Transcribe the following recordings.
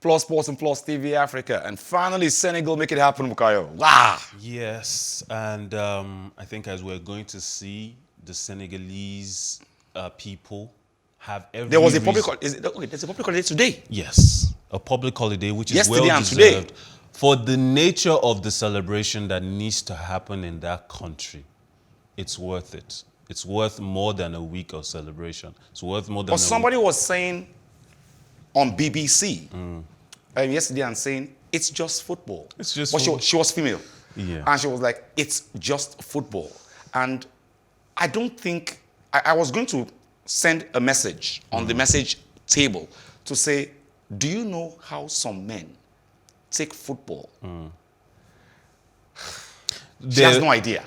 Plus Sports and Plus TV Africa. And finally, Senegal make it happen, Mukayo. Wow. Yes, and I think as we're going to see, the Senegalese people have every There was a reason. public okay, there's a public holiday today. Yes, a public holiday which is Yesterday well and today. deserved for the nature of the celebration that needs to happen in that country. It's worth it. It's worth more than a week of celebration. It's worth more than But somebody was saying on BBC yesterday and saying it's just football. It's just but football. she was female. Yeah. And she was like, it's just football. And I don't think, I was going to send a message on the message table to say, do you know how some men take football? She has no idea.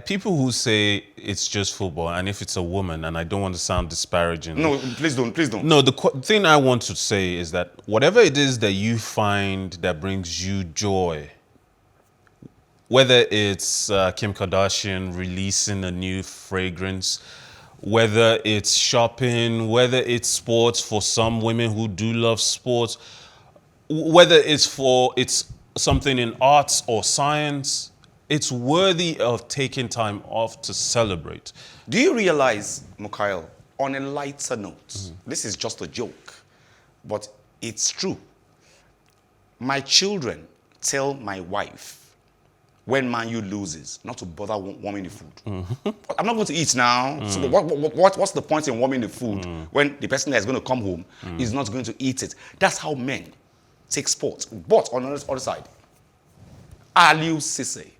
People who say it's just football, and if it's a woman, and I don't want to sound disparaging. No, please don't, please don't. No, the thing I want to say is that whatever it is that you find that brings you joy, whether it's Kim Kardashian releasing a new fragrance, whether it's shopping, whether it's sports for some women who do love sports, whether it's something in arts or science, it's worthy of taking time off to celebrate. Do you realize, Mukail, on a lighter note, this is just a joke, but it's true. My children tell my wife when Man U loses not to bother warming the food. I'm not going to eat now. So what's the point in warming the food when the person that's going to come home is not going to eat it? That's how men take sports. But on the other side, Aliou Cissé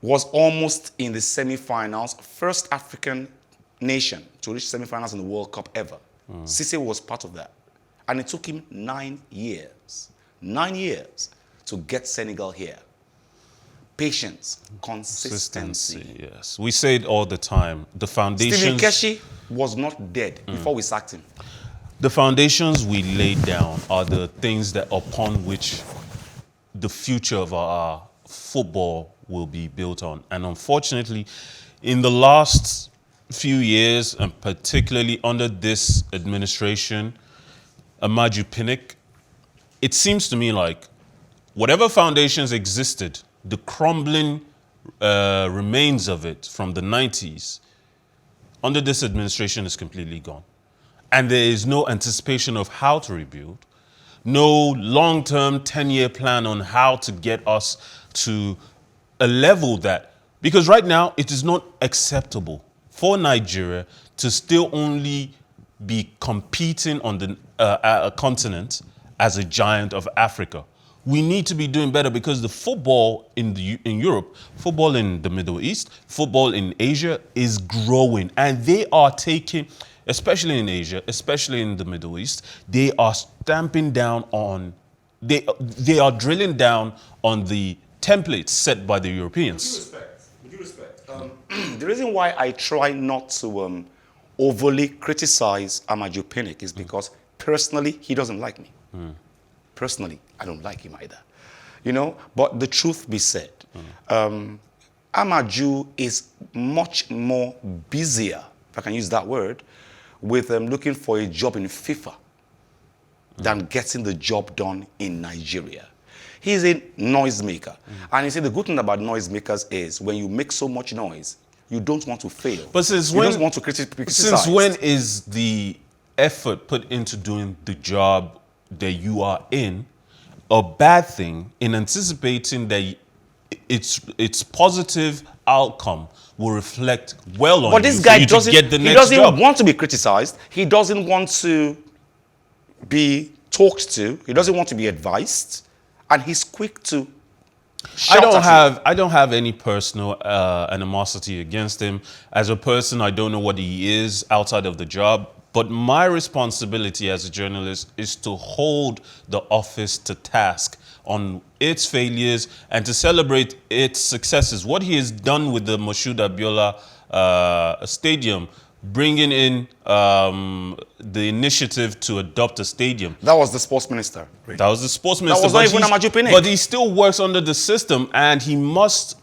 was almost in the semi-finals, first African nation to reach semi-finals in the World Cup ever. Cissé was part of that. And it took him 9 years to get Senegal here. Patience, consistency. Yes. We say it all the time. The foundations... Stephen Keshi was not dead before we sacked him. The foundations we laid down are the things that upon which the future of our football will be built on. And unfortunately, in the last few years, and particularly under this administration, Amaju Pinnick, it seems to me like whatever foundations existed, the crumbling remains of it from the 90s, under this administration is completely gone. And there is no anticipation of how to rebuild, no long-term 10-year plan on how to get us to a level that, because right now it is not acceptable for Nigeria to still only be competing on the continent as a giant of Africa. We need to be doing better because the football in Europe, football in the Middle East, football in Asia is growing, and they are taking, especially in Asia, especially in the Middle East, they are stamping down on, they are drilling down on the templates set by the Europeans. With due respect, the reason why I try not to overly criticize Amaju Pinnick is because personally, he doesn't like me. Personally, I don't like him either. You know, but the truth be said, Amaju is much more busier, if I can use that word, with looking for a job in FIFA than getting the job done in Nigeria. He's a noisemaker. And you see, the good thing about noisemakers is when you make so much noise, you don't want to fail. But since you when, don't want to criticize. Since when is the effort put into doing the job that you are in a bad thing, in anticipating that its positive outcome will reflect well on but this you guy for you doesn't, to get the he next doesn't job? want to be criticized. He doesn't want to be talked to. He doesn't want to be advised. And he's quick to shout at you. I don't have any personal animosity against him. As a person, I don't know what he is outside of the job. But my responsibility as a journalist is to hold the office to task on its failures and to celebrate its successes. What he has done with the Moshood Abiola Stadium, bringing in the initiative to adopt a stadium. That was the sports minister. Really. That was the sports minister. That was not even Amaju Pinnick. But he still works under the system, and he must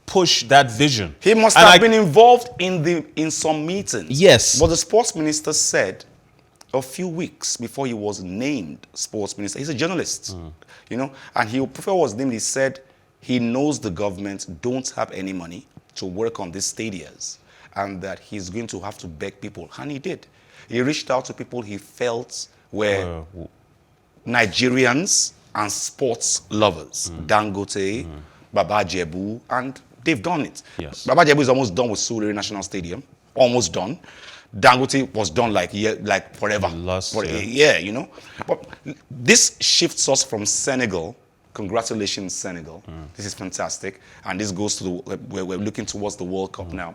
push that vision. He must have been involved in some meetings. Yes. But the sports minister said, a few weeks before he was named sports minister. He's a journalist, you know, and before he was named, he said he knows the government don't have any money to work on these stadiums and that he's going to have to beg people, and he did. He reached out to people he felt were Nigerians and sports lovers, Dangote, Baba Jebu, and they've done it. Yes. Baba Jebu is almost done with Surrey National Stadium, almost done. Dangote was done like forever. You know. But this shifts us from Senegal. Congratulations, Senegal. This is fantastic. And this goes to we're looking towards the World Cup now.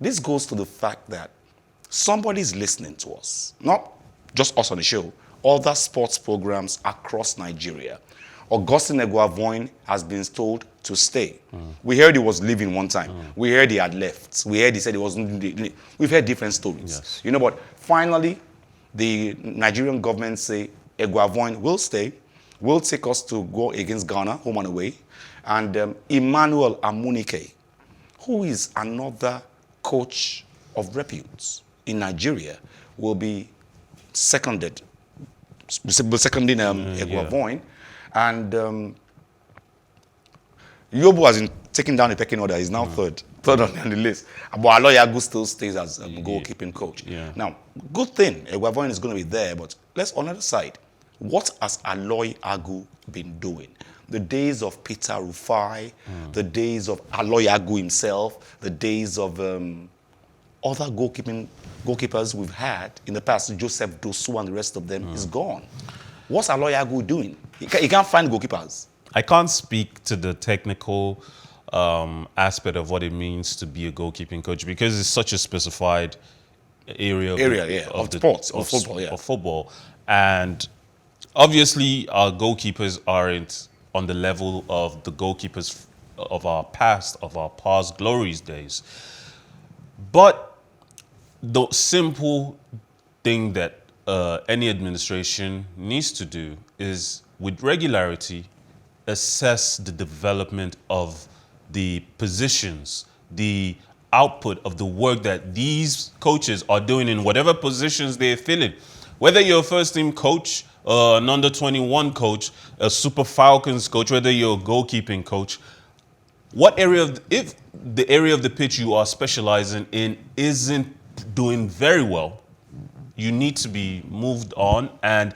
This goes to the fact that somebody's listening to us, not just us on the show, other sports programs across Nigeria. Augustine Eguavoen has been told to stay. We heard he was leaving one time. We heard he had left. We heard he said he wasn't. We've heard different stories. Yes. You know, but finally, the Nigerian government say Eguavoen will stay, will take us to go against Ghana, home and away, and Emmanuel Amunike, who is another coach of repute in Nigeria, will be seconding Eguavoen. And Yobo has been taken down the pecking order. He's now third on the list. But Aloy Agu still stays as a goalkeeping coach. Yeah. Now, good thing, Eguavoen is going to be there, but let's on the other side. What has Aloy Agu been doing? The days of Peter Rufai, the days of Aloy Agu himself, the days of other goalkeepers we've had in the past, Joseph Dosu and the rest of them, is gone. What's Aloy Agu doing? He can't find goalkeepers. I can't speak to the technical aspect of what it means to be a goalkeeping coach because it's such a specified area of sports, of football, of football. And obviously, our goalkeepers aren't on the level of the goalkeepers of our past glories days. But the simple thing that any administration needs to do is, with regularity, assess the development of the positions, the output of the work that these coaches are doing in whatever positions they're filling. Whether you're a first-team coach, an under-21 coach, a Super Falcons coach, whether you're a goalkeeping coach, if the area of the pitch you are specializing in isn't doing very well, you need to be moved on, and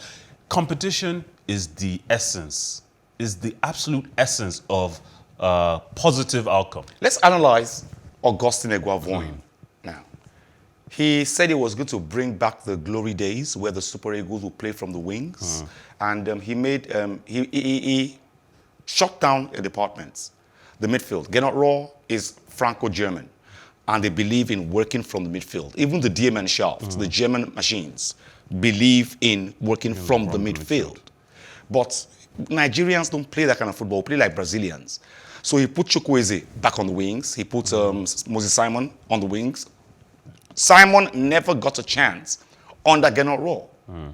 competition is the essence, is the absolute essence of positive outcome. Let's analyze Augustine Eguavoen now. He said he was going to bring back the glory days where the Super Eagles would play from the wings, and he shut down a department, the midfield. Gernot Rohr is Franco-German, and they believe in working from the midfield. Even the DMN shaft, the German machines, believe in working from the midfield. But Nigerians don't play that kind of football. We play like Brazilians. So he put Chukwueze back on the wings. He put Moses Simon on the wings. Simon never got a chance under Gernot Rohr.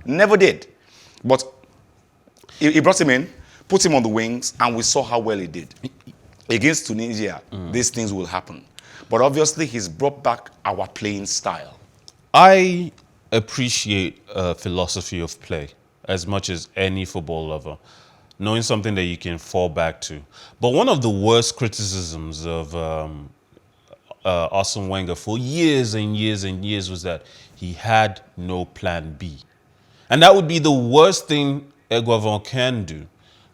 Never did. But he brought him in, put him on the wings, and we saw how well he did. Against Tunisia, these things will happen. But obviously, he's brought back our playing style. I appreciate philosophy of play as much as any football lover, knowing something that you can fall back to. But one of the worst criticisms of Arsene Wenger for years and years and years was that he had no plan B. And that would be the worst thing Eguavoen can do,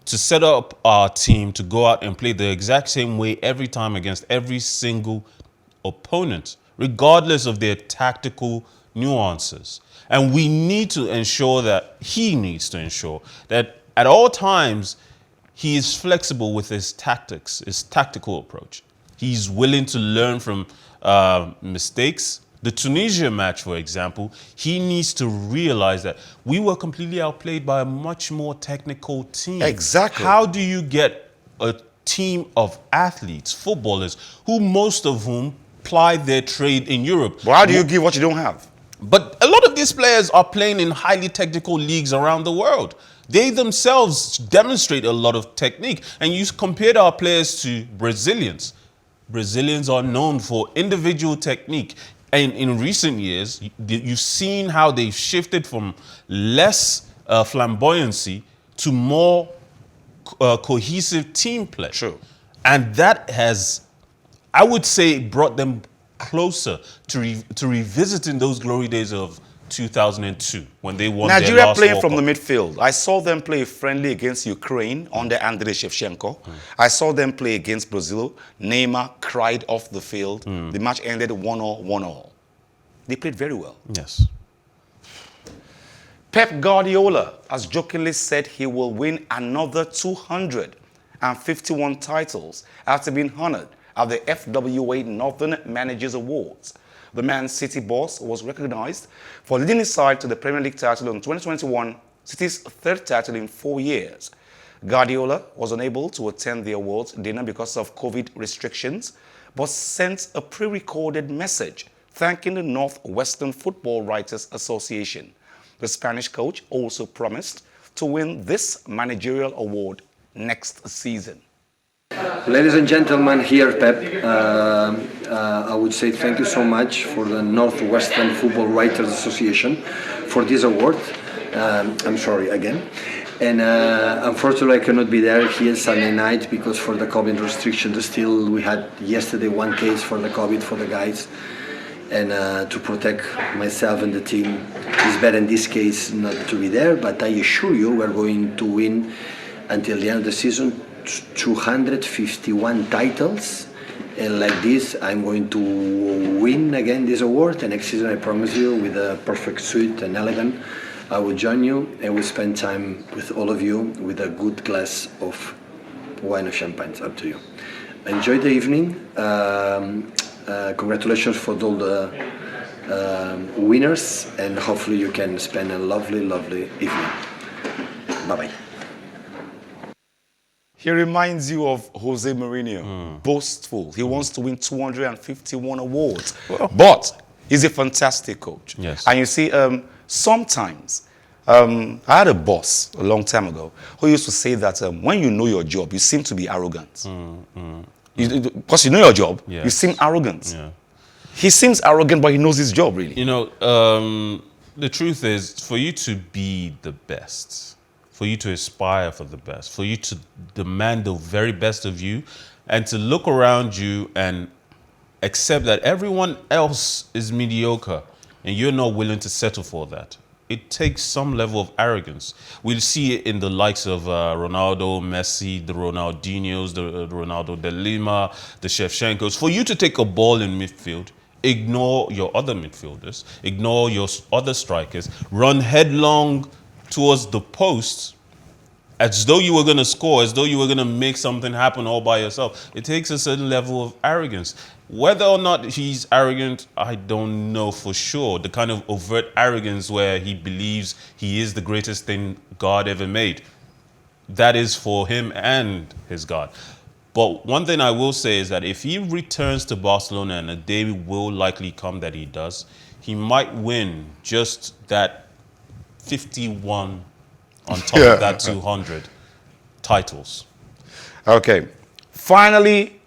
to set up our team to go out and play the exact same way every time against every single opponent, regardless of their tactical nuances. And we need to ensure that, he needs to ensure that at all times, he is flexible with his tactics, his tactical approach. He's willing to learn from mistakes. The Tunisia match, for example, he needs to realize that we were completely outplayed by a much more technical team. Exactly. How do you get a team of athletes, footballers, who most of whom ply their trade in Europe? But how do you give what you don't have? But a lot of these players are playing in highly technical leagues around the world. They themselves demonstrate a lot of technique. And you compared our players to Brazilians. Brazilians are known for individual technique. And in recent years, you've seen how they've shifted from less flamboyancy to more cohesive team play. True. And that has, I would say, brought them closer to revisiting those glory days of 2002 when they won their Nigeria last playing World from Cup. the midfield. I saw them play friendly against Ukraine under Andriy Shevchenko. I saw them play against Brazil. Neymar cried off the field. The match ended 1-1, 1-1. They played very well. Yes. Pep Guardiola has jokingly said he will win another 251 titles after being honored at the FWA Northern Managers Awards. The Man City boss was recognized for leading his side to the Premier League title in 2021, City's third title in 4 years. Guardiola was unable to attend the awards dinner because of COVID restrictions, but sent a pre-recorded message thanking the Northwestern Football Writers Association. The Spanish coach also promised to win this managerial award next season. Ladies and gentlemen, here Pep, I would say thank you so much for the Northwestern Football Writers Association for this award. I'm sorry again. And unfortunately I cannot be there here Sunday night because for the COVID restrictions still we had yesterday one case for the COVID for the guys. And to protect myself and the team, it's better in this case not to be there, but I assure you we're going to win until the end of the season 251 titles, and like this I'm going to win again this award, and next season I promise you with a perfect suit and elegant I will join you and we'll spend time with all of you with a good glass of wine or champagne. It's up to you. Enjoy the evening. Congratulations for all the winners, and hopefully you can spend a lovely evening. Bye bye. He reminds you of Jose Mourinho, boastful. He wants to win 251 awards. Well. But he's a fantastic coach. Yes. And you see, sometimes, I had a boss a long time ago who used to say that when you know your job, you seem to be arrogant. Because you know your job, Yes. you seem arrogant. Yeah. He seems arrogant, but he knows his job, really. You know, the truth is, for you to be the best, for you to aspire for the best, for you to demand the very best of you, and to look around you and accept that everyone else is mediocre, and you're not willing to settle for that. It takes some level of arrogance. We'll see it in the likes of Ronaldo, Messi, the Ronaldinhos, the Ronaldo de Lima, the Shevchenkos. For you to take a ball in midfield, ignore your other midfielders, ignore your other strikers, run headlong towards the post as though you were going to score, as though you were going to make something happen all by yourself. It takes a certain level of arrogance. Whether or not he's arrogant, I don't know for sure. The kind of overt arrogance where he believes he is the greatest thing God ever made. That is for him and his God. But one thing I will say is that if he returns to Barcelona, and a day will likely come that he does, he might win just that 51 on top of that 200 titles. Okay. Finally,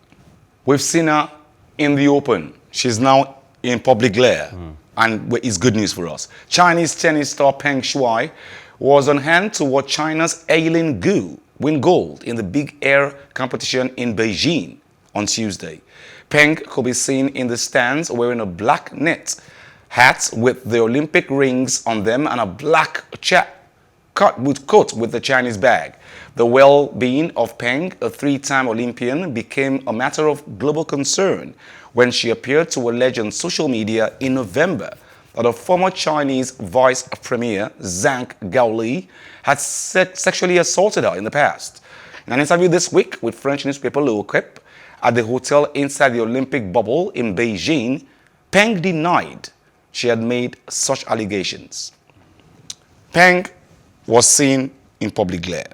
we've seen her in the open. She's now in public glare. And it's good news for us. Chinese tennis star Peng Shuai was on hand to watch China's Eileen Gu win gold in the big air competition in Beijing on Tuesday. Peng could be seen in the stands wearing a black net hat with the Olympic rings on them and a black coat with the Chinese bag. The well-being of Peng, a three-time Olympian, became a matter of global concern when she appeared to allege on social media in November that a former Chinese vice premier, Zhang Gaoli, had sexually assaulted her in the past. In an interview this week with French newspaper L'Equipe at the hotel inside the Olympic bubble in Beijing, Peng denied she had made such allegations. Peng was seen in public glare.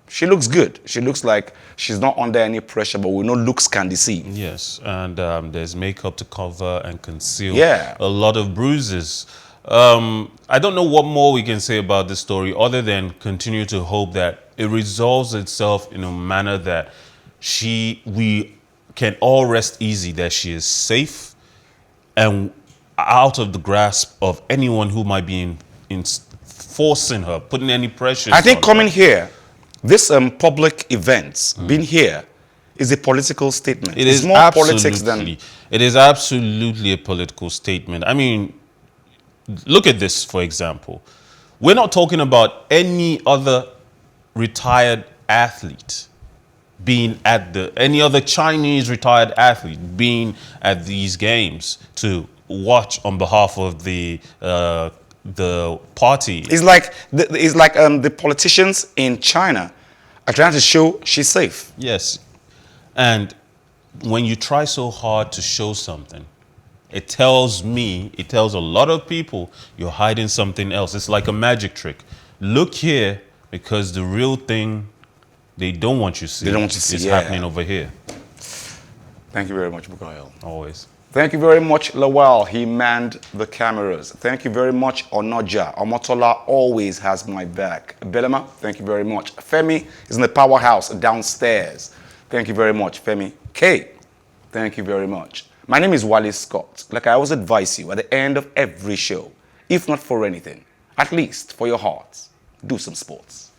She looks good. She looks like she's not under any pressure, but we know looks can deceive. Yes, and there's makeup to cover and conceal Yeah. a lot of bruises. I don't know what more we can say about this story other than continue to hope that it resolves itself in a manner that we can all rest easy that she is safe. And out of the grasp of anyone who might be forcing her, putting any pressure. I think coming here, this public events, being here, is a political statement. It It's is more politics than... It is absolutely a political statement. I mean, look at this, for example. We're not talking about any other retired athlete being at any other Chinese retired athlete being at these games to watch on behalf of the party. It's like the politicians in China are trying to show she's safe. Yes. And when you try so hard to show something, it tells a lot of people you're hiding something else. It's like a magic trick. Look here, because the real thing they don't want you to see, is happening over here. Thank you very much, Bukayo. Always. Thank you very much, Lawal. He manned the cameras. Thank you very much, Onoja. Omotola always has my back. Belema, thank you very much. Femi is in the powerhouse downstairs. Thank you very much, Femi. K, thank you very much. My name is Wally Scott. Like I always advise you at the end of every show, if not for anything, at least for your hearts, do some sports.